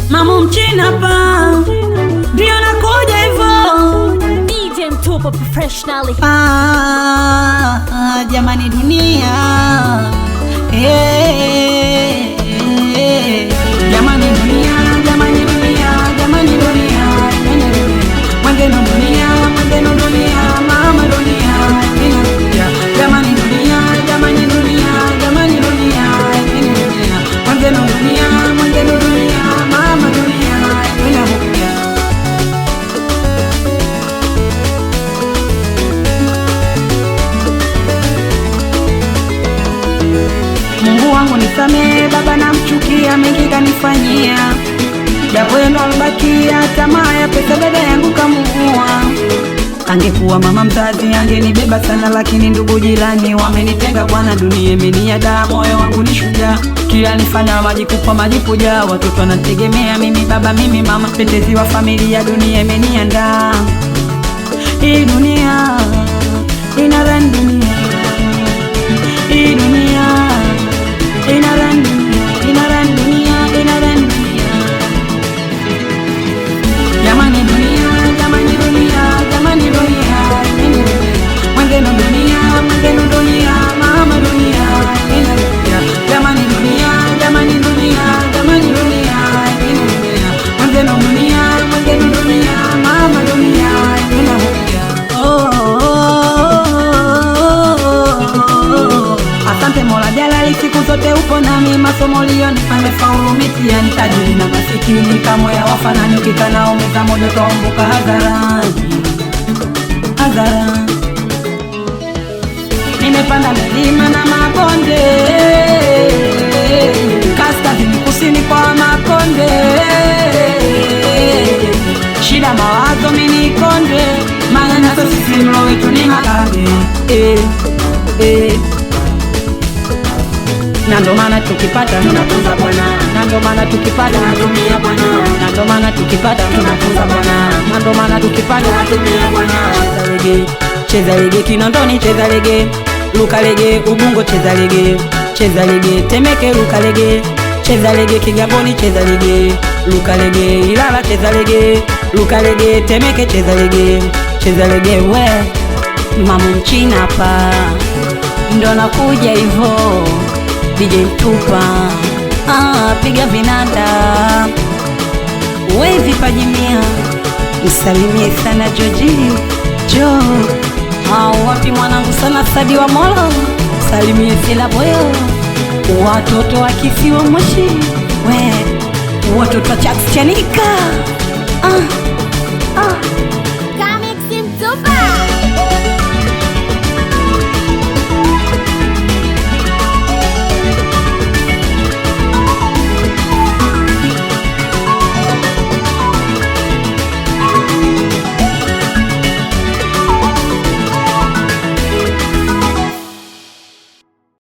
Mamu Mchina pa ndio nakuja hivyo, DJ Mtupa professionally. Jamani dunia, jamani dunia, jamani dunia, jamani dunia, mwenzenu dunia, mwenzenu dunia, mama dunia, jamani dunia, jamani dunia, jamani dunia, mwenzenu dunia, mwenzenu dunia, mama dunia, Mungu wangu nisamehe, baba namchukia, mengi kanifanyia, japo yendo alibakia, tamaa ya pesa dada yangu kamuua. Angekuwa mama mzazi angenibeba sana, lakini ndugu jirani wamenitenga bwana. Dunia imeniada, moyo wangu ni shujaa, kila nifanya majikupa majipuja. Watoto wanategemea mimi baba, mimi mama, mtetezi wa familia. Dunia imenianda, hii dunia inaran dunia, hii dunia inaran dunia, inaran dunia, inaran dunia. Jamani dunia, jamani dunia, jamani dunia, mwenzenu dunia, mwenzenu dunia, mama dunia, jamani dunia, jamani dunia, jamani dunia, mwenzenu dunia, mwenzenu dunia, mama dunia. Asante Mola Jalali, siku zote upo nami, masomo uliyonipa faulu mitihani. Tajiri na masikini kamwe hawafanani, ukika nao meza moja utaumbuka hadharani, hadharani. Nimepanda milima na mabonde, kaskazini kusini kwa Makonde, shida mawazo mini konde, maana sisi mlo wetu ni Makande. Na ndo maana tukipata tunatunza bwana, na ndo maana tukipata tunatumia bwana, na ndo maana tukipata tunatunza bwana, na ndo maana tukipata tunatumia bwana. Cheza lege Kinondoni, cheza lege luka lege Ubungo, cheza lege, cheza lege Temeke, luka lege, cheza lege Kigamboni, cheza lege luka lege Ilala, cheza lege luka lege Temeke, cheza lege, cheza lege. We Mamu Mchina pa ndo nakuja hivyo, DJ Mtupa, piga vinanda, we vipajimia, msalimie sana Joji, Jo, wapi mwanangu sana Sadi wa Molo, salimie Sela Boyo, watoto wa Kisiwa Moshi, we watoto wa Chanika,